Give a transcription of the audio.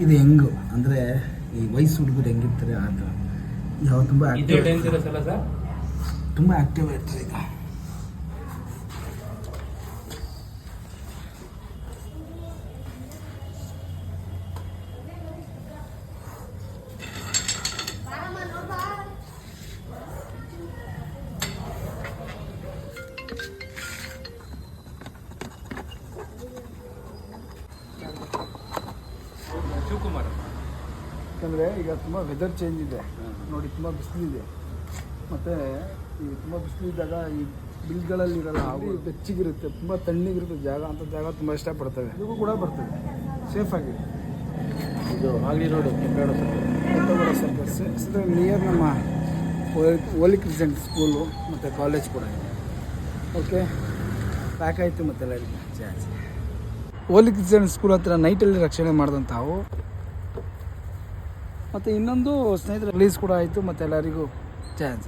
ಇದು ಹೆಂಗು ಅಂದರೆ ಈ ವಯಸ್ಸು ಹುಡುಗರು ಹೆಂಗಿರ್ತಾರೆ ಆ ಥರ ಯಾವ ತುಂಬ ತುಂಬ ಆ್ಯಕ್ಟಿವ್ ಇರ್ತಾರೆ ಈಗ. ಶಿವಕುಮಾರ್ ಯಾಕಂದರೆ ಈಗ ತುಂಬ ವೆದರ್ ಚೇಂಜ್ ಇದೆ ನೋಡಿ, ತುಂಬ ಬಿಸಿಲಿದೆ. ಮತ್ತು ಈ ತುಂಬ ಬಿಸಿಲಿದ್ದಾಗ ಈ ಬಿಲ್ಗಳಲ್ಲಿರಲ್ಲ, ಅವು ಬೆಚ್ಚಗಿರುತ್ತೆ, ತುಂಬ ತಣ್ಣಗಿರುತ್ತೆ ಜಾಗ. ಅಂಥ ಜಾಗ ತುಂಬ ಇಷ್ಟಪಡ್ತವೆ. ಇದಕ್ಕೂ ಕೂಡ ಬರ್ತದೆ ಸೇಫಾಗಿ. ಇದು ಆಗಲಿ ರೋಡು ಕೆಂಪೇಗೌಡ ಸರ್ಕಸ್ ನಿಯರ್ ನಮ್ಮ ಹೋಲಿ ಕ್ರಿಸೆಂಟ್ ಸ್ಕೂಲು ಮತ್ತು ಕಾಲೇಜ್ ಕೂಡ ಇದೆ. ಓಕೆ, ಪ್ಯಾಕ್ ಆಯಿತು. ಮತ್ತು ಎಲ್ಲರಿಗೂ ಹೋಲಿ ಕ್ರಿಸೆಂಟ್ ಸ್ಕೂಲ್ ಹತ್ರ ನೈಟಲ್ಲಿ ರಕ್ಷಣೆ ಮಾಡಿದಂಥವು. ಮತ್ತು ಇನ್ನೊಂದು ಸ್ನೇಹಿತರ ರಿಲೀಸ್ ಕೂಡ ಆಯಿತು. ಮತ್ತು ಎಲ್ಲರಿಗೂ ಚಾನ್ಸ್